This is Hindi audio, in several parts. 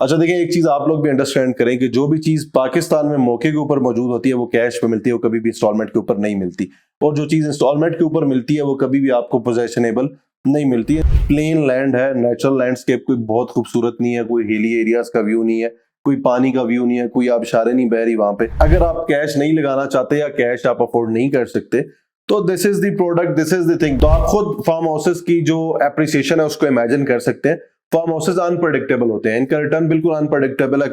अच्छा देखिए, एक चीज आप लोग भी अंडरस्टैंड करें कि जो भी चीज पाकिस्तान में मौके के ऊपर मौजूद होती है वो कैश पे मिलती है, वो कभी भी इंस्टॉलमेंट के ऊपर नहीं मिलती। और जो चीज इंस्टॉलमेंट के ऊपर मिलती है वो कभी भी आपको पोजेशनेबल नहीं मिलती है। प्लेन लैंड है, नेचुरल लैंडस्केप, कोई बहुत खूबसूरत नहीं है, कोई हिली एरियाज का व्यू नहीं है, कोई पानी का व्यू नहीं है, कोई आबशारें नहीं बह रही वहां पे। अगर आप कैश नहीं लगाना चाहते या कैश आप अफोर्ड नहीं कर सकते तो this is the product, this is the thing. तो आप खुद फार्म हाउसेस की जो एप्रिसिएशन है उसको इमेजिन कर सकते हैं। फार्म हाउसेस अनप्रेडिक्टेबल होते हैं, इनका रिटर्न बिल्कुल अनप्रेडिक्टेबल है।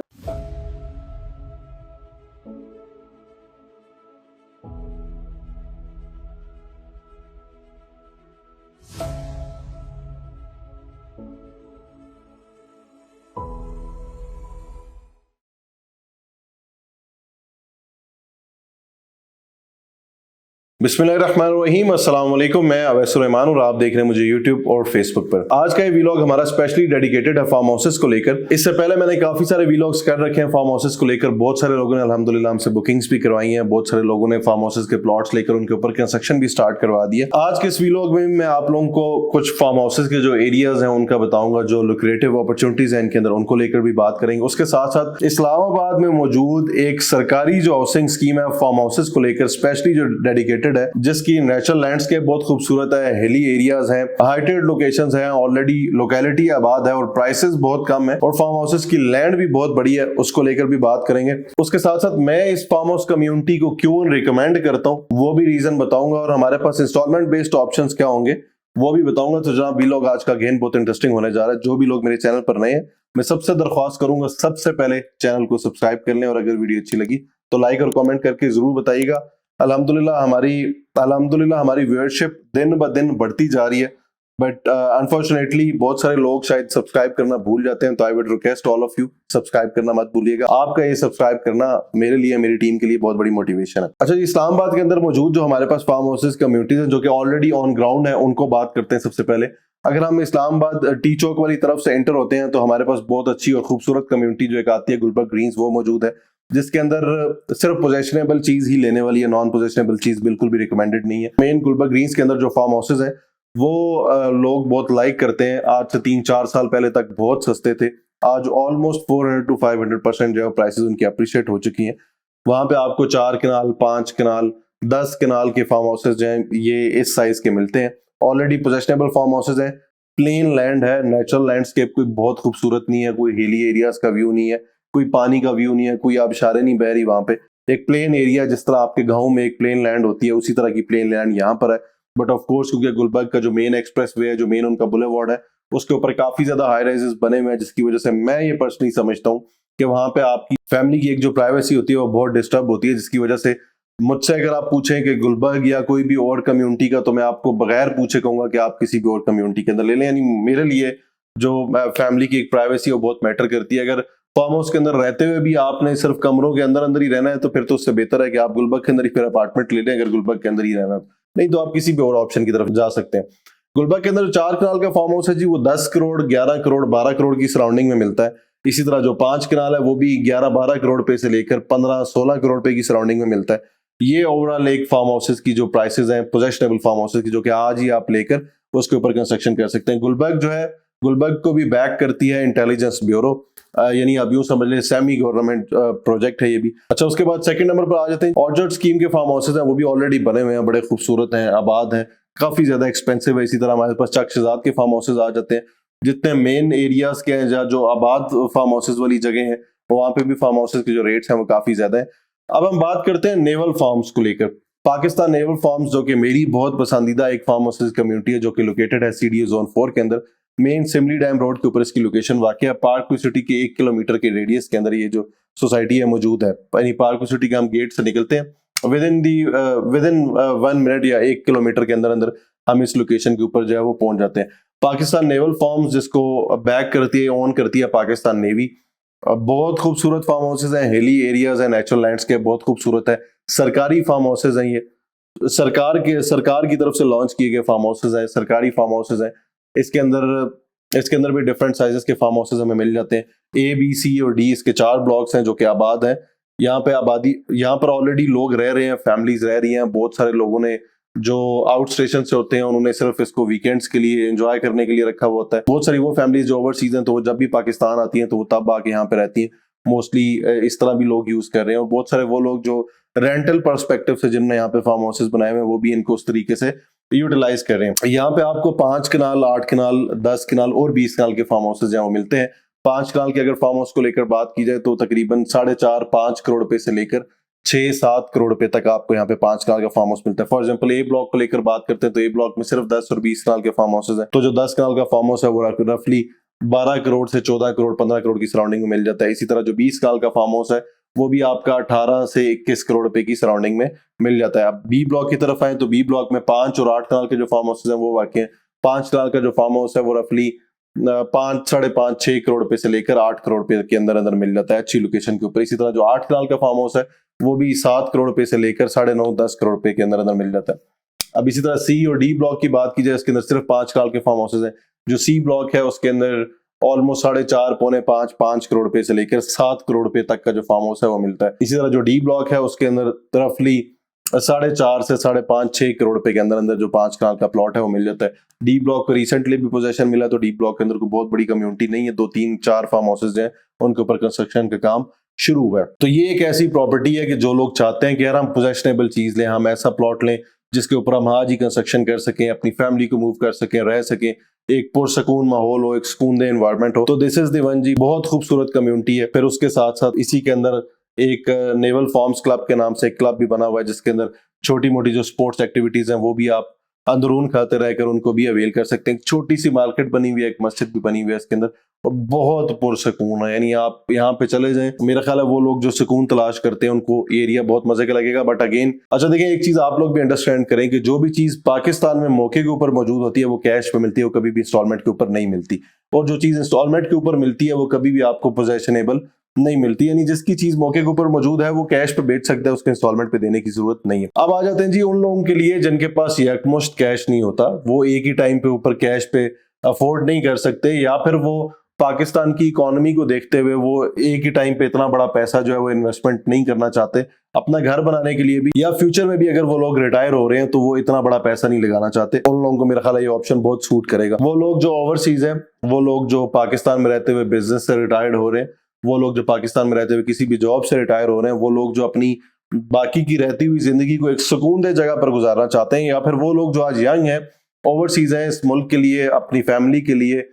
बिस्मिल्लाहिर्रहमानिर्रहीम, अस्सलाम वालेकुम। मैं अवैस सुलेमान और आप देख रहे हैं मुझे यूट्यूब और फेसबुक पर। आज का ये वीलॉग हमारा स्पेशली डेडिकेटेड है फार्म हाउसेस को लेकर। इससे पहले मैंने काफी सारे वीलॉग्स कर रखे हैं फार्म हाउसेस को लेकर। बहुत सारे लोगों ने अल्हम्दुलिल्लाह हमसे बुकिंग्स भी करवाई हैं, बहुत सारे लोगों ने फार्म हाउसेस के प्लॉट्स लेकर उनके ऊपर कंस्ट्रक्शन भी स्टार्ट करवा दिए। आज के इस वीलॉग में मैं आप लोगों को कुछ फार्म हाउसेस के जो एरियाज हैं उनका बताऊंगा, जो लुक्रेटिव अपॉर्चुनिटीज हैं इनके अंदर, उनको लेकर भी बात करेंगे। उसके साथ साथ इस्लामाबाद में मौजूद एक सरकारी जो हाउसिंग स्कीम है फार्म हाउसेस को लेकर, स्पेशली जो डेडिकेटेड है, जिसकी नेचुरल लैंडस्केप बहुत खूबसूरत है, हिली एरियाज हैं, हाइटेड लोकेशंस हैं, ऑलरेडी लोकेलिटी आबाद है और प्राइसेस बहुत कम है और फार्म हाउसेस की लैंड भी बहुत बड़ी है, उसको लेकर भी बात करेंगे। उसके साथ साथ मैं इस फार्म हाउस कम्युनिटी को क्यों रिकमेंड करता हूँ वो भी रीजन बताऊंगा, और हमारे पास इंस्टॉलमेंट बेस्ड ऑप्शंस क्या होंगे वो भी बताऊंगा। तो जनाब वीलॉग आज का गेन बहुत इंटरेस्टिंग होने जा रहा है। जो भी लोग मेरे चैनल पर नए हैं, मैं सबसे दरख्वास्त करूंगा सबसे पहले चैनल को सब्सक्राइब कर लें, और अगर वीडियो अच्छी लगी तो लाइक और कमेंट करके जरूर बताइएगा। अल्हम्दुलिल्लाह हमारी व्यूअरशिप दिन ब दिन बढ़ती जा रही है, बट अनफॉर्चुनेटली बहुत सारे लोग शायद सब्सक्राइब करना भूल जाते हैं। तो I would request all of you, subscribe करना मत भूलिएगा। आपका ये सब्सक्राइब करना मेरे लिए, मेरी टीम के लिए बहुत बड़ी मोटिवेशन है। अच्छा जी, इस्लामाबाद के अंदर मौजूद जो हमारे पास फार्म हाउसेस कम्युनिटीज हैं जो कि ऑलरेडी ऑन ग्राउंड है, उनको बात करते हैं। सबसे पहले अगर हम इस्लामाबाद टी चौक वाली तरफ से एंटर होते हैं तो हमारे पास बहुत अच्छी और खूबसूरत कम्युनिटी जो एक आती है गुलबर्ग ग्रीन्स, वो मौजूद है, जिसके अंदर सिर्फ पोजेशनेबल चीज ही लेने वाली है, नॉन पोजेशनेबल चीज बिल्कुल भी रिकमेंडेड नहीं है। मेन गुलबर्ग ग्रीन्स के अंदर जो फार्म हाउसेस हैं वो लोग बहुत लाइक करते हैं। आज से 3-4 साल पहले तक बहुत सस्ते थे, आज ऑलमोस्ट 400 to 500% जो है प्राइसेस उनकी अप्रिशिएट हो चुकी हैं। वहां पे आपको 4 कनाल, 5 कनाल, 10 कनाल के फार्म हाउसेस जो हैं ये इस साइज के मिलते हैं। ऑलरेडी पोजेशनेबल फार्म हाउसेस हैं, प्लेन लैंड है, नेचुरल लैंडस्केप, कोई बहुत खूबसूरत नहीं है, कोई हिली एरियाज का व्यू नहीं है, कोई पानी का व्यू नहीं है, कोई आबशारें नहीं बह रही वहां पे। एक प्लेन एरिया, जिस तरह आपके गांव में एक प्लेन लैंड होती है उसी तरह की प्लेन लैंड यहाँ पर है। बट ऑफ कोर्स क्योंकि गुलबर्ग का जो मेन एक्सप्रेस वे है, जो मेन उनका बुलेवार्ड है, उसके ऊपर काफी ज्यादा हाई राइजेस बने हुए हैं, जिसकी वजह से मैं ये पर्सनली समझता हूँ कि वहां पे आपकी फैमिली की एक जो प्राइवेसी होती है वो बहुत डिस्टर्ब होती है। जिसकी वजह से मुझसे अगर आप पूछें कि गुलबर्ग या कोई भी और कम्युनिटी का, तो मैं आपको बगैर पूछे कहूंगा कि आप किसी भी और कम्युनिटी के अंदर ले लें। यानी मेरे लिए जो फैमिली की एक प्राइवेसी है वो बहुत मैटर करती है। अगर फार्म हाउस के अंदर रहते हुए भी आपने सिर्फ कमरों के अंदर अंदर ही रहना है तो फिर तो उससे बेहतर है कि आप गुलबर्ग के अंदर ही फिर अपार्टमेंट ले लें, अगर गुलबर्ग के अंदर ही रहना। नहीं तो आप किसी भी और ऑप्शन की तरफ जा सकते हैं। गुलबर्ग के अंदर जो 4 कनाल का फार्म हाउस है जी, वो 10 करोड़, 11 करोड़, 12 करोड़ की सराउंडिंग में मिलता है। इसी तरह जो 5 कनाल है वो भी 11-12 करोड़ रुपए से लेकर 15-16 करोड़ रुपए की सराउंडिंग में मिलता है। ये ओवरऑल एक फार्म हाउसेस की जो प्राइसेस हैं, पोजेशनेबल फार्म हाउसेस की, जो कि आज ही आप लेकर उसके ऊपर कंस्ट्रक्शन कर सकते हैं। गुलबर्ग जो है, गुलबर्ग को भी बैक करती है इंटेलिजेंस ब्यूरो, यानी अब यूं समझ ले सेमी गवर्नमेंट प्रोजेक्ट है ये भी। अच्छा, उसके बाद सेकंड नंबर पर आ जाते हैं ऑर्चर्ड स्कीम के फार्म हाउसेस हैं, वो भी ऑलरेडी बने हुए हैं, बड़े खूबसूरत हैं, आबाद हैं, काफी ज्यादा एक्सपेंसिव है। इसी तरह हमारे पास चक शहजाद के फार्म हाउसेस आ जाते हैं। जितने मेन एरियाज के हैं, जो आबाद फार्म हाउसेस वाली जगह है, वहां पे भी फार्म हाउसेस के जो रेट्स हैं वो काफी ज्यादा है। अब हम बात करते हैं नेवल फार्म्स को लेकर। पाकिस्तान नेवल फार्म्स, जो कि मेरी बहुत पसंदीदा एक फार्म हाउसेस कम्युनिटी है, जो कि लोकेटेड है CDA जोन 4 के अंदर, मेन सिमली डैम रोड के ऊपर इसकी लोकेशन वाकई है। पार्क सिटी के 1 किलोमीटर के रेडियस के अंदर ये जो सोसाइटी है मौजूद है। यानी पार्क सिटी के हम गेट से निकलते हैं, विद इन 1 मिनट या 1 किलोमीटर के अंदर अंदर हम इस लोकेशन के ऊपर जो है वो पहुंच जाते हैं। पाकिस्तान नेवल फार्म्स, जिसको बैक करती है, ओन करती है पाकिस्तान नेवी। बहुत खूबसूरत फार्म हाउसेज हैं, हिली एरियाज है, नेचुरल लैंडस्केप बहुत खूबसूरत है। सरकारी फार्म हाउसेज हैं, ये सरकार की तरफ से लॉन्च किए गए फार्म हाउसेज हैं, सरकारी फार्म हाउसेज हैं। इसके अंदर भी डिफरेंट साइजेस के फार्म हाउसेज हमें मिल जाते हैं। A, B, C और D इसके 4 ब्लॉक्स हैं जो कि आबाद हैं। यहाँ पर ऑलरेडी लोग रह रहे हैं, फैमिलीज रह रही हैं। बहुत सारे लोगों ने जो आउट स्टेशन से होते हैं उन्होंने सिर्फ इसको वीकेंड्स के लिए एंजॉय करने के लिए रखा हुआ होता है। बहुत सारी वो फैमिलीज जो ओवरसीज हैं तो वो जब भी पाकिस्तान आती हैं तो वो तब आके यहाँ पे रहती हैं। मोस्टली इस तरह भी लोग यूज कर रहे हैं, और बहुत सारे वो लोग जो रेंटल पर्सपेक्टिव से जिनने यहाँ पे फार्म हाउसेस बनाए हुए हैं वो भी इनको उस तरीके से यूटिलाइज कर रहे हैं। यहाँ पे आपको 5 कनाल, 8 कनाल, 10 कनाल और 20 कनाल के फार्म हाउसेस जहाँ मिलते हैं। 5 कनाल के अगर फार्म हाउस को लेकर बात की जाए तो तकरीबन 4.5-5 करोड़ रुपए से लेकर 6-7 करोड़ रुपए तक आपको यहाँ पे 5 कनाल का फार्म हाउस मिलता है। फॉर एग्जांपल ए ब्लॉक को लेकर बात करते हैं तो ए ब्लॉक में सिर्फ 10 और 20 कनाल के फार्म हाउसेस हैं। तो जो 10 कनाल का फार्म हाउस है वो रफली 12 करोड़ से 14 करोड़ 15 करोड़ की सराउंडिंग में मिल जाता है। इसी तरह जो 20 कनाल का फार्म हाउस है वो भी आपका 18 से 21 करोड़ रुपए की सराउंडिंग में मिल जाता है। अब बी ब्लॉक की तरफ आए तो बी ब्लॉक में 5 और 8 कनाल के जो फार्म हाउसेस हैं वो वाकई 5 कनाल का जो फार्म हाउस है वो रफली 5-5.5-6 करोड़ रुपए से लेकर 8 करोड़ रुपए के अंदर अंदर मिल जाता है अच्छी लोकेशन के ऊपर। इसी तरह जो 8 कनाल का फार्म हाउस है वो भी 7 करोड़ रुपए से लेकर 9.5-10 करोड़ रुपए के अंदर अंदर मिल जाता है। अब इसी तरह सी और डी ब्लॉक की बात की जाए, इसके अंदर सिर्फ 5 कनाल के फार्म हाउसेस हैं। जो सी ब्लॉक है उसके अंदर ऑलमोस्ट 4.5-5 करोड़ रुपए से लेकर 7 करोड़ रुपए तक का जो फार्म हाउस है वो मिलता है। इसी तरह जो डी ब्लॉक है उसके अंदर रफली 4.5 से 5.5-6 करोड़ रुपए के अंदर अंदर जो 5 कनाल का प्लॉट है वो मिल जाता है। डी ब्लॉक को रिसेंटली भी पोजेशन मिला, तो डी ब्लॉक के अंदर कोई बहुत बड़ी कम्युनिटी नहीं है, 2-3-4 फार्म हाउसेज हैं उनके ऊपर कंस्ट्रक्शन का काम शुरू हुआ है। तो ये एक ऐसी प्रॉपर्टी है कि जो लोग चाहते हैं कि यार हम पोजेशनेबल चीज लें, हम ऐसा प्लॉट लें जिसके ऊपर हम आज ही कंस्ट्रक्शन कर सकें, अपनी फैमिली को मूव कर सकें, रह सकें, एक पुरसकून माहौल हो, एक सुकूनदेह एनवायरनमेंट हो, तो दिस इज द वन जी। बहुत खूबसूरत कम्युनिटी है। फिर उसके साथ साथ इसी के अंदर एक नेवल फार्म्स क्लब के नाम से एक क्लब भी बना हुआ है जिसके अंदर छोटी मोटी जो स्पोर्ट्स एक्टिविटीज हैं वो भी आप अंदरून खाते रहकर उनको भी अवेल कर सकते हैं। छोटी सी मार्केट बनी हुई है, एक मस्जिद भी बनी हुई है इसके अंदर, और बहुत पुरसकून है। यानी आप यहाँ पे चले जाएं, मेरा ख्याल है वो लोग जो सुकून तलाश करते हैं उनको एरिया बहुत मजे का लगेगा। बट अगेन अच्छा देखें, एक चीज आप लोग भी अंडरस्टैंड करें कि जो भी चीज पाकिस्तान में मौके के ऊपर मौजूद होती है वो कैश पे मिलती है, वो कभी भी इंस्टॉलमेंट के ऊपर नहीं मिलती। और जो चीज इंस्टॉलमेंट के ऊपर मिलती है वो कभी भी आपको पोजेशनेबल नहीं मिलती। यानी जिसकी चीज मौके के ऊपर मौजूद है वो कैश पे बेच सकता है, उसके इंस्टॉलमेंट पे देने की जरूरत नहीं है। अब आ जाते हैं जी उन लोगों के लिए जिनके पास यकमुश्त कैश नहीं होता, वो एक ही टाइम पे ऊपर कैश पे अफोर्ड नहीं कर सकते, या फिर वो पाकिस्तान की इकोनॉमी को देखते हुए वो एक ही टाइम पे इतना बड़ा पैसा जो है वो इन्वेस्टमेंट नहीं करना चाहते अपना घर बनाने के लिए भी, या फ्यूचर में भी अगर वो लोग रिटायर हो रहे हैं तो वो इतना बड़ा पैसा नहीं लगाना चाहते। उन लोगों को मेरा ख्याल है ये ऑप्शन बहुत सूट करेगा। वो लोग जो ओवरसीज हैं, वो लोग जो पाकिस्तान में रहते हुए बिजनेस से रिटायर्ड हो रहे हैं, वो लोग जो पाकिस्तान में रहते हुए किसी भी जॉब से रिटायर हो रहे हैं, वो लोग जो अपनी बाकी की रहती हुई जिंदगी को एक सुकूनदेह जगह पर गुजारना चाहते हैं, या फिर वो लोग जो आज यंग हैं, ओवरसीज हैं, इस मुल्क के लिए, अपनी फैमिली के लिए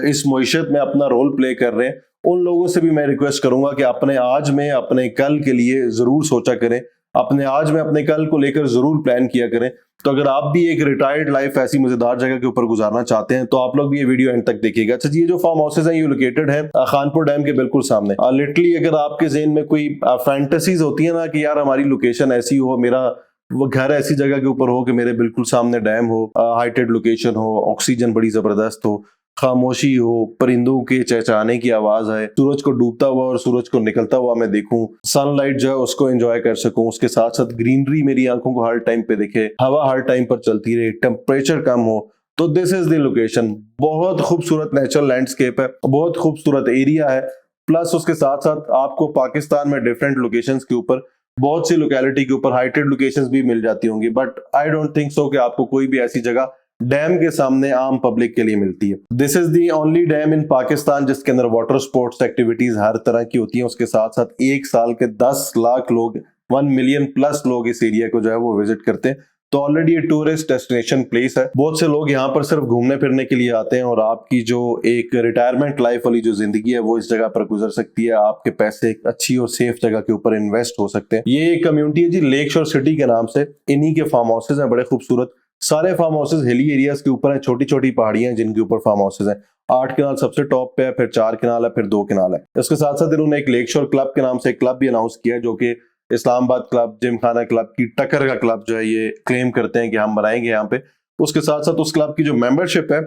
इस मुईशत में अपना रोल प्ले कर रहे हैं, उन लोगों से भी मैं रिक्वेस्ट करूंगा कि अपने आज में अपने कल के लिए जरूर सोचा करें, अपने आज में अपने कल को लेकर जरूर प्लान किया करें। तो अगर आप भी एक रिटायर्ड लाइफ ऐसी मजेदार जगह के ऊपर गुजारना चाहते हैं तो आप लोग भी ये वीडियो एंड तक देखिएगा। अच्छा जी, ये जो फार्म हाउसेज हैं ये लोकेटेड है खानपुर डैम के बिल्कुल सामने। लिटरली अगर आपके ज़हन में कोई फैंटेसीज होती है ना कि यार हमारी लोकेशन ऐसी हो, मेरा वो घर ऐसी जगह के ऊपर हो कि मेरे बिल्कुल सामने डैम हो, हाइटेड लोकेशन हो, ऑक्सीजन बड़ी जबरदस्त हो, खामोशी हो, परिंदों के चहचहाने की आवाज आए, सूरज को डूबता हुआ और सूरज को निकलता हुआ मैं देखूं, सनलाइट जो है उसको एंजॉय कर सकूं, उसके साथ साथ ग्रीनरी मेरी आंखों को हर टाइम पे दिखे, हवा हर टाइम पर चलती रहे, टेम्परेचर कम हो, तो दिस इज द लोकेशन। बहुत खूबसूरत नेचुरल लैंडस्केप है, बहुत खूबसूरत एरिया है, प्लस उसके साथ साथ आपको पाकिस्तान में डिफरेंट लोकेशंस के ऊपर, बहुत सी लोकेलिटी के ऊपर हाइटेड लोकेशंस भी मिल जाती होंगी, but I don't think so कि आपको कोई भी ऐसी जगह डैम के सामने आम पब्लिक के लिए मिलती है। This is the only dam in Pakistan जिसके अंदर वाटर स्पोर्ट्स एक्टिविटीज हर तरह की होती हैं। उसके साथ साथ एक साल के 10 लाख लोग, 1 मिलियन प्लस लोग इस एरिया को जो है वो विजिट करते हैं। तो ऑलरेडी ये टूरिस्ट डेस्टिनेशन प्लेस है, बहुत से लोग यहाँ पर सिर्फ घूमने फिरने के लिए आते हैं, और आपकी जो एक रिटायरमेंट लाइफ वाली जो जिंदगी है वो इस जगह पर गुजर सकती है। आपके पैसे एक अच्छी और सेफ जगह के ऊपर इन्वेस्ट हो सकते हैं। ये एक कम्युनिटी है जी लेक शोर सिटी के नाम से, इन्हीं के फार्म हाउसेज हैं बड़े खूबसूरत। सारे फार्म हाउसेज हिली एरियाज के ऊपर हैं, छोटी छोटी पहाड़ियां जिनके ऊपर फार्म हाउसेज हैं। 8 कनाल सबसे टॉप पे है, फिर 4 कनाल है, फिर 2 कनाल है। इसके साथ साथ इन्होंने एक लेक शोर क्लब के नाम से एक क्लब भी अनाउंस किया है, जो कि इस्लामाबाद क्लब, जिमखाना क्लब की टक्कर का क्लब जो है ये क्लेम करते हैं कि हम बनाएंगे यहाँ पे। उसके साथ साथ उस क्लब की जो मेंबरशिप है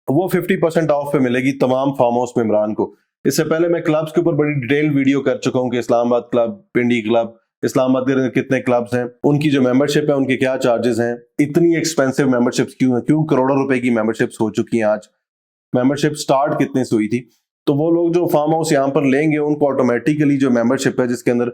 वो 50% ऑफ पे मिलेगी तमाम फार्म हाउस मेंबरान को। इससे पहले मैं क्लब्स के ऊपर बड़ी डिटेल वीडियो कर चुका हूँ कि इस्लामाबाद क्लब, पिंडी क्लब, इस्लामाबाद के अंदर कितने क्लब्स हैं, उनकी जो मेंबरशिप है उनके क्या चार्जेस हैं, इतनी एक्सपेंसिव मेंबरशिप्स क्यों हैं, क्यों करोड़ों रुपए की मेंबरशिप्स हो चुकी हैं, आज मेंबरशिप स्टार्ट कितने से हुई थी। तो वो लोग जो फार्म हाउस यहाँ पर लेंगे उनको ऑटोमेटिकली जो मेंबरशिप है जिसके अंदर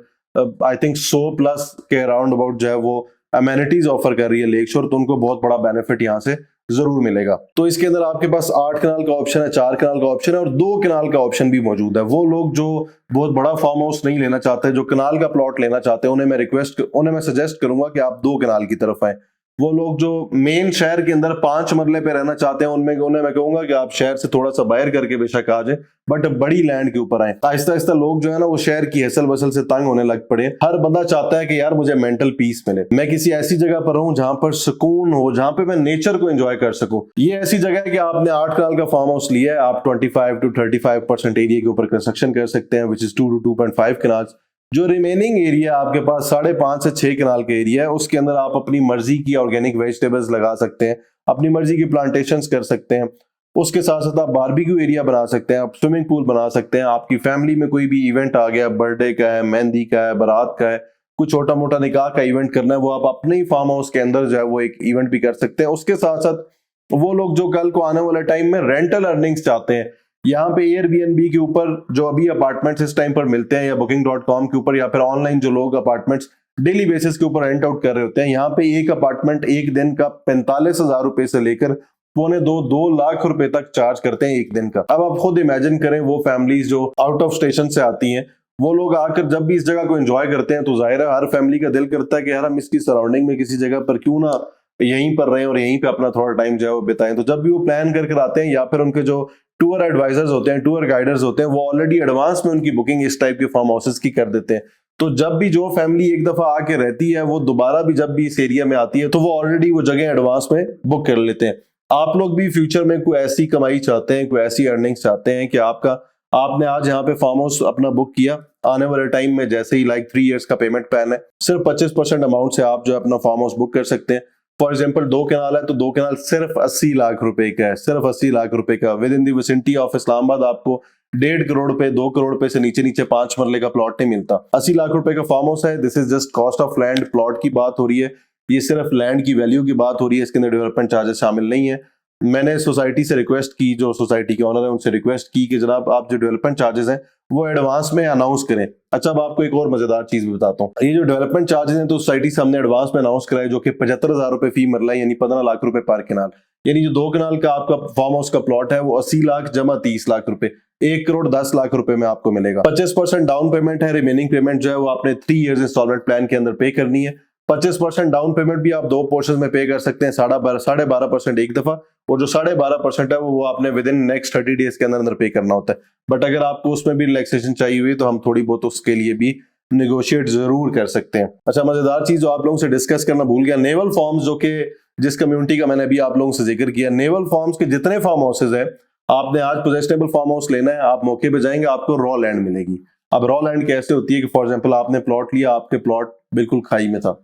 आई थिंक 100 प्लस के अराउंड अबाउट जो है वो अमेनिटीज ऑफर कर रही है लेक शोर, तो उनको बहुत बड़ा बेनिफिट यहाँ से जरूर मिलेगा। तो इसके अंदर आपके पास 8 कनाल का ऑप्शन है, 4 कनाल का ऑप्शन है और 2 कनाल का ऑप्शन भी मौजूद है। वो लोग जो बहुत बड़ा फार्म हाउस नहीं लेना चाहते, जो कनाल का प्लॉट लेना चाहते हैं, उन्हें मैं सजेस्ट करूंगा कि आप 2 कनाल की तरफ आए। वो लोग जो मेन शहर के अंदर 5 मरले पे रहना चाहते हैं, उन्हें मैं कहूंगा कि आप शहर से थोड़ा सा बाहर करके बेशक आ जाए, बट बड़ी लैंड के ऊपर आए। आहिस्ता आहिस्ता लोग जो है ना वो शहर की हसल बसल से तंग होने लग पड़े। हर बंदा चाहता है कि यार मुझे मेंटल पीस मिले, मैं किसी ऐसी जगह पर रहूं जहां पर सुकून हो, जहां पे मैं नेचर को एंजॉय कर सकूं। ये ऐसी जगह है कि आपने 8 कनाल का फार्म हाउस लिया है, आप 25 to 35% एरिया के ऊपर कंस्ट्रक्शन कर सकते हैं, विच इज 2 to 2.5 कनाल। जो रिमेनिंग एरिया आपके पास 5.5 से 6 कनाल का एरिया है, उसके अंदर आप अपनी मर्जी की ऑर्गेनिक वेजिटेबल्स लगा सकते हैं, अपनी मर्जी की प्लांटेशंस कर सकते हैं। उसके साथ साथ आप बारबेक्यू एरिया बना सकते हैं, आप स्विमिंग पूल बना सकते हैं। आपकी फैमिली में कोई भी इवेंट आ गया, बर्थडे का है, मेहंदी का है, बारात का है, कुछ छोटा मोटा निकाह का इवेंट करना है, वो आप अपने ही फार्म हाउस के अंदर जो है वो एक इवेंट भी कर सकते हैं। उसके साथ साथ वो लोग जो कल को आने वाले टाइम में रेंटल अर्निंग्स चाहते हैं, यहाँ पे एयरबीएनबी के ऊपर जो अभी अपार्टमेंट्स इस टाइम पर मिलते हैं, या booking.com के ऊपर, या फिर ऑनलाइन जो लोग अपार्टमेंट्स डेली बेसिस के ऊपर रेंट आउट कर रहे होते हैं, यहाँ पे एक अपार्टमेंट एक दिन का 45,000 रुपए से लेकर 2.25-2 लाख रुपए तक चार्ज करते हैं एक दिन का। अब आप खुद इमेजिन करें, वो फैमिलीज जो आउट ऑफ स्टेशन से आती हैं, वो लोग आकर जब भी इस जगह को एंजॉय करते हैं, तो जाहिर है हर फैमिली का दिल करता है कि यार हम इसकी सराउंडिंग में किसी जगह पर क्यों ना यहीं पर रहें और यहीं पे अपना थोड़ा टाइम जो है वो बिताएं। तो जब भी वो प्लान करके आते हैं, या फिर उनके जो टूर एडवाइजर्स होते हैं, टूर गाइडर्स होते हैं, वो ऑलरेडी एडवांस में उनकी बुकिंग इस टाइप के फार्म हाउसेस की कर देते हैं। तो जब भी जो फैमिली एक दफा आके रहती है, वो दोबारा भी जब भी इस एरिया में आती है, तो वो ऑलरेडी वो जगह एडवांस में बुक कर लेते हैं। आप लोग भी फ्यूचर में कोई ऐसी कमाई चाहते हैं, कोई ऐसी अर्निंग्स चाहते हैं कि आपने आज यहाँ पे फार्म हाउस अपना बुक किया, आने वाले टाइम में जैसे ही 3 इयर्स का पेमेंट प्लान है, सिर्फ 25% अमाउंट से आप जो है अपना फार्म हाउस बुक कर सकते हैं। फॉर एग्जाम्पल 2 कनाल है, तो 2 कनाल सिर्फ 80 लाख रुपए का है, सिर्फ 80 लाख रुपए का। With in the vicinity of Islamabad आपको 1.5 करोड़ रुपए, 2 करोड़ रुपए से नीचे नीचे 5 मरले का प्लॉट नहीं मिलता। 80 लाख रुपए का फार्म हाउस है। This is just cost of land, plot की बात हो रही है, ये सिर्फ लैंड की वैल्यू की बात हो रही है, इसके अंदर डेवलपमेंट चार्जेस शामिल नहीं है। मैंने सोसाइटी से रिक्वेस्ट की, जो सोसाइटी के ऑनर है उनसे रिक्वेस्ट की कि जनाब आप जो डेवलपमेंट चार्जेस हैं वो एडवांस में अनाउंस करें। अच्छा, अब आपको एक और मजेदार चीज भी बताता हूँ। ये जो डेवलपमेंट चार्जेस हैं तो सोसाइटी से हमने एडवांस में अनाउंस कराए, जो कि 75,000 रुपए फी मरला, यानी 15 लाख रुपए पर कनाल। यानी जो 2 कनाल का आपका फार्म हाउस का प्लॉट है वो 80 लाख जमा 30 लाख रुपए, 1 करोड़ 10 लाख रुपए में आपको मिलेगा। 25% डाउन पेमेंट है, रिमेनिंग पेमेंट जो है वो आपने 3 इयर्स इंस्टॉलमेंट प्लान के अंदर पे करनी है। 25% डाउन पेमेंट भी आप 2 पोर्शन में पे कर सकते हैं, 12.5% एक दफा, और जो 12.5% है वो आपने विद इन नेक्स्ट 30 डेज के अंदर पे करना होता है। बट अगर आपको उसमें भी रिलैक्सेशन चाहिए हुई तो हम थोड़ी बहुत उसके लिए भी निगोशिएट जरूर कर सकते हैं। अच्छा, मजेदार चीज जो आप लोगों से डिस्कस करना भूल गया, नेवल फॉर्म्स, जो कि जिस कम्युनिटी का मैंने अभी आप लोगों से जिक्र किया, नेवल फॉर्म्स के जितने फार्म हाउसेज है, आपने आज पोजेशनेबल फार्म हाउस लेना है, आप मौके पे जाएंगे, आपको रॉ लैंड मिलेगी। अब रॉ लैंड कैसे होती है कि फॉर एग्जाम्पल आपने प्लॉट लिया, आपके प्लॉट बिल्कुल खाई में था,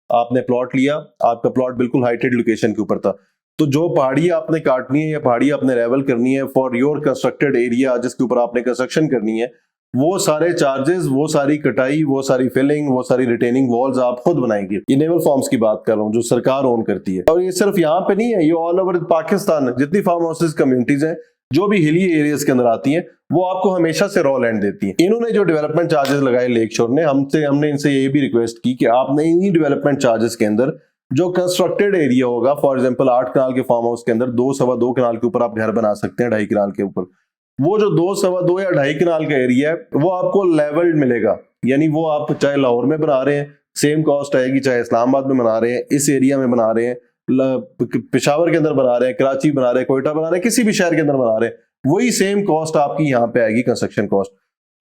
आपने प्लॉट लिया, आपका प्लॉट बिल्कुल हाइटेड लोकेशन के ऊपर था, तो जो पहाड़ी आपने काटनी है या पहाड़ी आपने लेवल करनी है फॉर योर कंस्ट्रक्टेड एरिया जिसके ऊपर आपने कंस्ट्रक्शन करनी है, वो सारे चार्जेस, वो सारी कटाई, वो सारी फिलिंग, वो सारी रिटेनिंग वॉल्स आप खुद बनाएंगे। ये नेवल फॉर्म्स की बात कर रहा हूँ जो सरकार ओन करती है। और ये सिर्फ यहाँ पे नहीं है, ये ऑल ओवर पाकिस्तान जितनी फार्म हाउसेज कम्युनिटीज हैं जो भी हिली एरियाज के अंदर आती हैं, वो आपको हमेशा से रॉ लैंड देती है। इन्होंने जो डेवलपमेंट चार्जेस लगाए लेक शोर ने, हमने इनसे ये भी रिक्वेस्ट की कि आपने इन्हीं डेवलपमेंट चार्जेस के अंदर जो कंस्ट्रक्टेड एरिया होगा, फॉर एग्जांपल 8 कनाल के फार्म हाउस के अंदर 2-2.25 कनाल के ऊपर आप घर बना सकते हैं, 2.5 कनाल के ऊपर, वो जो 2-2.25 या 2.5 कनाल का एरिया है वो आपको लेवल्ड मिलेगा। यानी वो आप चाहे लाहौर में बना रहे हैं सेम कॉस्ट आएगी, चाहे इस्लामाबाद में बना रहे हैं, इस एरिया में बना रहे हैं, पेशावर के अंदर बना रहे हैं, कराची बना रहे हैं, कोयटा बना रहे हैं, किसी भी शहर के अंदर बना रहे हैं, वही सेम कॉस्ट आपकी यहाँ पे आएगी, कंस्ट्रक्शन कॉस्ट।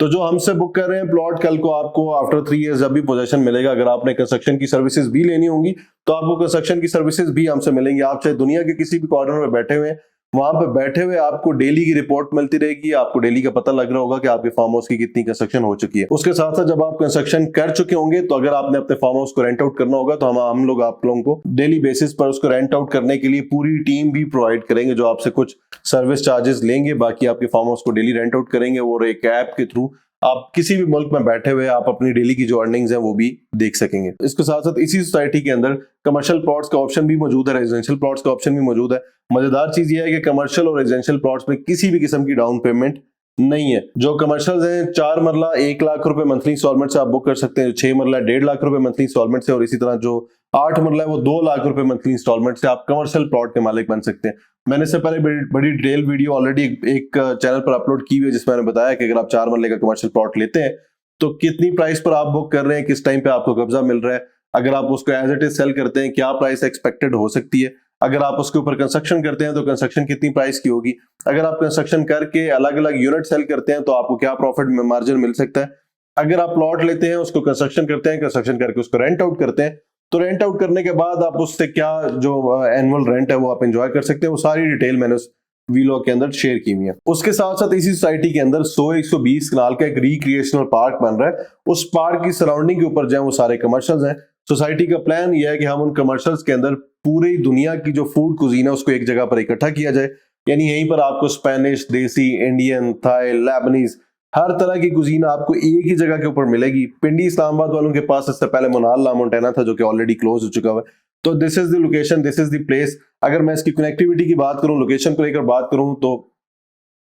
तो जो हमसे बुक कर रहे हैं प्लॉट, कल को आपको आफ्टर 3 इयर्स जब भी पोजेशन मिलेगा, अगर आपने कंस्ट्रक्शन की सर्विसेज भी लेनी होंगी तो आपको कंस्ट्रक्शन की सर्विसेज भी हमसे मिलेंगी। आप चाहे दुनिया के किसी भी कॉर्नर में बैठे हुए हैं, वहां पे बैठे हुए आपको डेली की रिपोर्ट मिलती रहेगी, आपको डेली का पता लग रहा होगा कि आपके फार्म हाउस की कितनी कंस्ट्रक्शन हो चुकी है। उसके साथ साथ जब आप कंस्ट्रक्शन कर चुके होंगे, तो अगर आपने अपने फार्म हाउस को रेंट आउट करना होगा, तो हम लोग आप लोगों को डेली बेसिस पर उसको रेंट आउट करने के लिए पूरी टीम भी प्रोवाइड करेंगे, जो आपसे कुछ सर्विस चार्जेस लेंगे, बाकी आपके फार्म हाउस को डेली रेंट आउट करेंगे, और एक ऐप के थ्रू आप किसी भी मुल्क में बैठे हुए आप अपनी डेली की जो अर्निंग्स हैं वो भी देख सकेंगे। इसके साथ साथ इसी सोसाइटी के अंदर कमर्शियल प्लॉट्स का ऑप्शन भी मौजूद है, रेजिडेंशियल प्लॉट्स का ऑप्शन भी मौजूद है। मजेदार चीज ये है कि कमर्शियल और रेजिडेंशियल प्लॉट्स में किसी भी किस्म की डाउन पेमेंट नहीं है। जो कमर्शियल्स हैं 4 मरला 1 लाख रुपए मंथली इंस्टॉलमेंट से आप बुक कर सकते हैं, 6 मरला 1.5 लाख रुपए मंथली इंस्टॉलमेंट से, और इसी तरह जो 8 मरला है वो 2 लाख रुपए मंथली इंस्टॉलमेंट से आप कमर्शियल प्लॉट के मालिक बन सकते हैं। मैंने इससे पहले बड़ी डिटेल वीडियो ऑलरेडी एक चैनल पर अपलोड की हुई है जिसमें मैंने बताया कि अगर आप 4 मरले का कमर्शियल प्लॉट लेते हैं तो कितनी प्राइस पर आप बुक कर रहे हैं, किस टाइम पे आपको कब्जा मिल रहा है, अगर आप उसको एज इट इज सेल करते हैं क्या प्राइस एक्सपेक्टेड हो सकती है, अगर आप उसके ऊपर कंस्ट्रक्शन करते हैं तो कंस्ट्रक्शन कितनी प्राइस की होगी, अगर आप कंस्ट्रक्शन करके अलग अलग यूनिट सेल करते हैं तो आपको क्या प्रॉफिट मार्जिन मिल सकता है, अगर आप प्लॉट लेते हैं उसको कंस्ट्रक्शन करते हैं, कंस्ट्रक्शन करके उसको रेंट आउट करते हैं तो रेंट आउट करने के बाद आप उससे क्या जो एनुअल रेंट है वो आप एंजॉय कर सकते हैं। वो सारी डिटेल मैंने उस वीलॉग के अंदर शेयर की हुई है। उसके साथ साथ इसी सोसाइटी के अंदर 100-120 कनाल का एक रिक्रिएशनल पार्क बन रहा है। उस पार्क की सराउंडिंग के ऊपर जो है वो सारे कमर्शियल्स हैं। सोसाइटी का प्लान यह है कि हम उन कमर्शियल्स के अंदर पूरी दुनिया की जो फूड कुजीन है उसको एक जगह पर इकट्ठा किया जाए, यानी यहीं पर आपको स्पेनिश, देसी, इंडियन, थाई, लेबनीज हर तरह की कुजीन आपको एक ही जगह के ऊपर मिलेगी। पिंडी इस्लामाबाद वालों के पास इससे पहले मुनाल ला मोंटेना था जो कि ऑलरेडी क्लोज हो चुका हुआ है। तो this is the location, this is the place. अगर मैं इसकी कनेक्टिविटी की बात करूं, लोकेशन को लेकर बात करूं, तो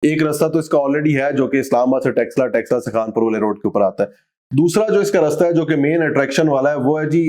एक रास्ता तो इसका ऑलरेडी है जो कि इस्लामाबाद से टेक्सला, टेक्सला से खानपुर वाले रोड के ऊपर आता है। दूसरा जो इसका रास्ता है जो कि मेन अट्रैक्शन वाला है वो है जी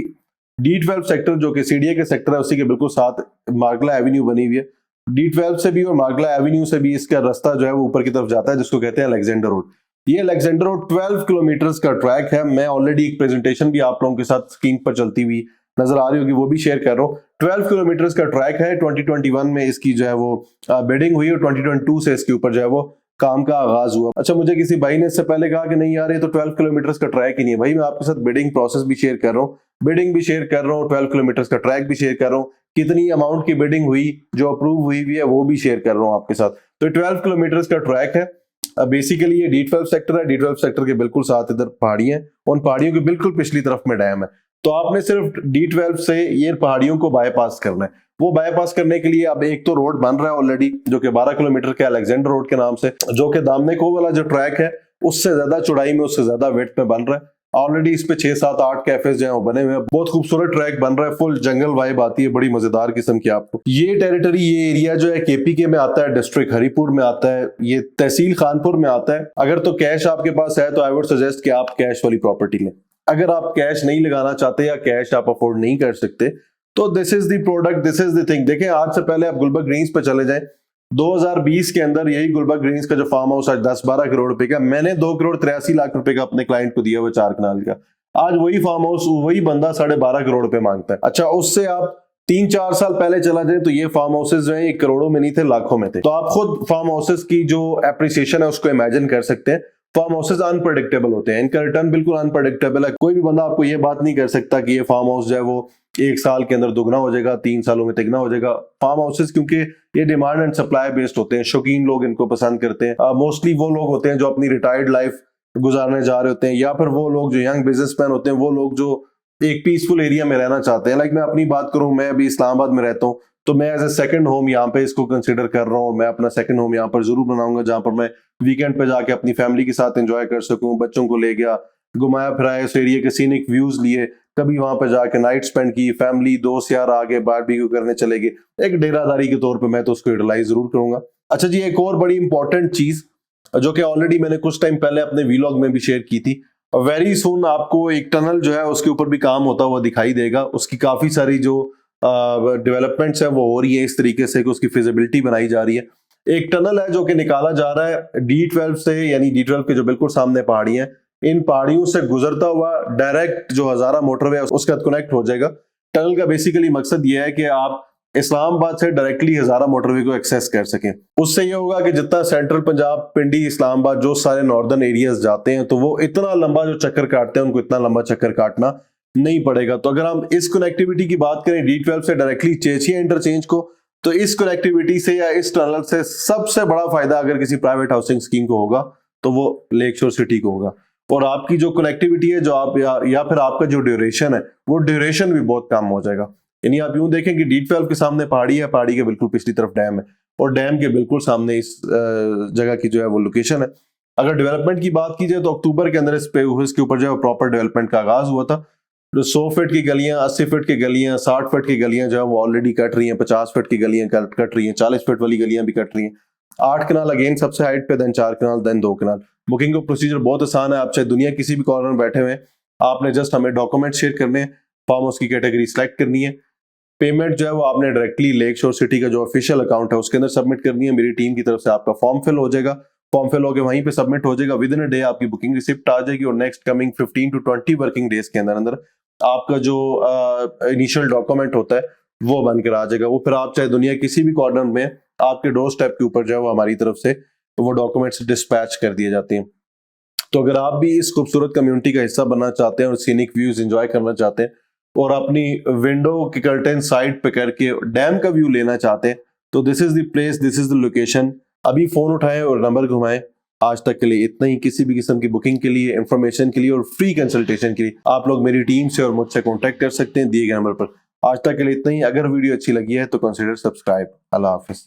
D12 सेक्टर, जो कि सीडीए के सेक्टर है, उसी के बिल्कुल साथ मार्गला एवेन्यू बनी हुई है। D12 से भी और मार्गला एवेन्यू से भी इसका रास्ता जो है वो ऊपर की तरफ जाता है जिसको कहते हैं अलेक्जेंडर रोड। ये अलेक्जेंडर रोड 12 किलोमीटर का ट्रैक है। मैं ऑलरेडी एक प्रेजेंटेशन भी आप लोगों के साथ स्क्रीन पर चलती हुई नजर आ रही होगी, वो भी शेयर कर रहा हूँ। 12 किलोमीटर का ट्रैक है। 2021 में इसकी जो है वो बिडिंग हुई और 2022 से इसके ऊपर जो है वो काम का आगाज हुआ। अच्छा, मुझे किसी भाई ने इससे पहले कहा कि नहीं यार ये तो 12 किलोमीटर का ट्रैक ही नहीं है। भाई मैं आपके साथ बिडिंग प्रोसेस भी शेयर कर रहा हूँ, बिडिंग भी शेयर कर रहा हूँ, 12 किलोमीटर का ट्रैक भी शेयर कर रहा हूँ, कितनी अमाउंट की बिडिंग हुई जो अप्रूव हुई हुई है वो भी शेयर कर रहा हूँ आपके साथ। तो 12 किलोमीटर का ट्रैक है। बेसिकली ये D12 सेक्टर है। D12 सेक्टर के बिल्कुल साथ इधर पहाड़ियां हैं, उन पहाड़ियों के बिल्कुल पिछली तरफ में डैम है। तो आपने सिर्फ D12 से ये पहाड़ियों को बाईपास करना है। वो बाईपास करने के लिए अब एक तो रोड बन रहा है ऑलरेडी जो कि 12 किलोमीटर के अलेक्जेंडर रोड के नाम से, जो कि दामने को वाला जो ट्रैक है उससे ज्यादा चौड़ाई में, उससे ज्यादा वेट में बन रहा है। ऑलरेडी इस पे 6, 7, 8 कैफेज जो है वो बने हुए हैं। बहुत खूबसूरत ट्रैक बन रहा है, फुल जंगल वाइब आती है, बड़ी मजेदार किस्म की। आपको ये टेरिटरी, ये एरिया जो है KPK में आता है, डिस्ट्रिक्ट हरिपुर में आता है, ये तहसील खानपुर में आता है। अगर तो कैश आपके पास है तो आई वुड सजेस्ट कि आप कैश वाली प्रॉपर्टी लें। अगर आप कैश नहीं लगाना चाहते या कैश आप अफोर्ड नहीं कर सकते तो this is the product, this is the thing. देखें, आज से पहले आप गुलबर्ग ग्रीन्स पे चले जाएं, 2020 के अंदर यही गुलबर्ग ग्रीन्स का जो फार्म हाउस आज 10-12 करोड़ रुपए का, मैंने 2 करोड़ 83 लाख रुपए का अपने क्लाइंट को दिया हुआ 4 कनाल का। आज वही फार्म हाउस वही बंदा 12.5 करोड़ रुपए मांगता है। अच्छा, उससे आप 3-4 साल पहले चला जाए तो ये फार्म हाउसेस जो है ये करोड़ों में नहीं थे, लाखों में थे। तो आप खुद फार्म हाउसेस की जो एप्रिसिएशन है उसको इमेजिन कर सकते हैं। फार्म हाउसेस अनप्रेडिक्टेबल होते हैं, इनका रिटर्न बिल्कुल अनप्रेडिक्टेबल है। कोई भी बंदा आपको ये बात नहीं कर सकता कि ये फार्म हाउस जो है वो 1 साल के अंदर दुगना हो जाएगा, 3 सालों में तिगना हो जाएगा। फार्म हाउसेस क्योंकि ये डिमांड एंड सप्लाई बेस्ड होते हैं, शौकीन लोग इनको पसंद करते हैं। मोस्टली वो लोग होते हैं जो अपनी रिटायर्ड लाइफ गुजारने जा रहे होते हैं, या फिर वो लोग जो यंग बिजनेसमैन होते हैं, वो लोग जो एक पीसफुल एरिया में रहना चाहते हैं। लाइक मैं अपनी बात करूं, मैं अभी इस्लामाबाद में रहता हूं तो मैं एज ए सेकंड होम यहाँ पे इसको कंसिडर कर रहा हूँ। मैं अपना सेकंड होम यहाँ पर जरूर बनाऊंगा जहां पर मैं वीकेंड पे जाके अपनी फैमिली के साथ एंजॉय कर सकूं। बच्चों को ले गया, घुमाया फिराया, उस एरिया के सीनिक व्यूज लिए, कभी वहां पर जाके नाइट स्पेंड की, फैमिली दोस्त यार आगे बारबेक्यू करने चले गए, एक डेरादारी के तौर पर मैं तो उसको यूटिलाइज जरूर करूंगा। अच्छा जी, एक और बड़ी इंपॉर्टेंट चीज जो कि ऑलरेडी मैंने कुछ टाइम पहले अपने वीलॉग में भी शेयर की थी, वेरी सून आपको एक टनल जो है उसके ऊपर भी काम होता हुआ दिखाई देगा। उसकी काफी सारी जो डेवलपमेंट्स है वो हो रही है इस तरीके से कि उसकी फिजिबिलिटी बनाई जा रही है। एक टनल है जो कि निकाला जा रहा है D12 से, यानी D12 के जो बिल्कुल सामने पहाड़ी है, इन पहाड़ियों से गुजरता हुआ डायरेक्ट जो हजारा मोटरवे है उसके साथ कनेक्ट हो जाएगा। टनल का बेसिकली मकसद यह है कि आप इस्लामाबाद से डायरेक्टली हजारा मोटरवे को एक्सेस कर सकें। उससे यह होगा कि जितना सेंट्रल पंजाब, पिंडी, इस्लामाबाद जो सारे नॉर्दर्न एरियाज जाते हैं तो वो इतना लंबा जो चक्कर काटते हैं उनको इतना लंबा चक्कर काटना नहीं पड़ेगा। तो अगर हम इस कनेक्टिविटी की बात करें D12 से डायरेक्टली चेचिया इंटरचेंज को, तो इस कनेक्टिविटी से या इस टनल से सबसे बड़ा फायदा अगर किसी प्राइवेट हाउसिंग स्कीम को होगा तो वो लेक शोर सिटी को होगा। और आपकी जो कनेक्टिविटी है जो आप या फिर आपका जो ड्यूरेशन है वो ड्यूरेशन भी बहुत कम हो जाएगा। यानी आप यूं देखें कि D12 के सामने पहाड़ी है, पहाड़ी के बिल्कुल पिछली तरफ डैम है और डैम के बिल्कुल सामने इस जगह की जो है वो लोकेशन है। अगर डेवलपमेंट की बात की जाए तो अक्टूबर के अंदर इसके ऊपर जो है प्रॉपर डेवलपमेंट का आगाज हुआ था। जो 100 फीट की गलियां, 80 फीट की गलियां, 60 फीट की गलियां जो है वो ऑलरेडी कट रही हैं, 50 फीट की गलियां कट रही हैं, 40 फीट वाली गलियां भी कट रही हैं। 8 कनाल अगेन सबसे हाइट पे, देन 4 कनाल, देन 2 कनाल। बुकिंग का प्रोसीजर बहुत आसान है, आप चाहे दुनिया किसी भी कॉर्नर में बैठे हुए हैं, आपने जस्ट हमें डॉक्यूमेंट शेयर करने हैं, फार्म हाउस की कैटेगरी सिलेक्ट करनी है, पेमेंट जो है वो आपने डायरेक्टली लेक शोर सिटी का जो ऑफिशियल अकाउंट है उसके अंदर सबमिट करनी है। मेरी टीम की तरफ से आपका फॉर्म फिल हो जाएगा, फॉर्म फिल होकर वहीं पे सबमिट हो जाएगा। विद इन अ डे आपकी बुकिंग रिसिप्ट आ जाएगी और next coming 15 to 20 working days के अंदर अंदर आपका जो इनिशियल डॉक्यूमेंट होता है वो बनकर आ जाएगा। वो फिर आप चाहे दुनिया किसी भी कॉर्नर में आपके डोर स्टेप के ऊपर जो है वो हमारी तरफ से वो डॉक्यूमेंट्स डिस्पैच कर दिए जाते हैं। तो अगर आप भी इस खूबसूरत कम्युनिटी का हिस्सा बनना चाहते हैं और सीनिक व्यूज एंजॉय करना चाहते हैं और अपनी विंडो के कर्टेन साइड पे करके डैम का व्यू लेना चाहते हैं, तो this is the place, this is the location. अभी फोन उठाएं और नंबर घुमाएं। आज तक के लिए इतना ही। किसी भी किस्म की बुकिंग के लिए, इंफॉर्मेशन के लिए और फ्री कंसल्टेशन के लिए आप लोग मेरी टीम से और मुझसे कॉन्टैक्ट कर सकते हैं दिए गए नंबर पर। आज तक के लिए इतना ही। अगर वीडियो अच्छी लगी है तो कंसिडर सब्सक्राइब। अल्लाह हाफिज।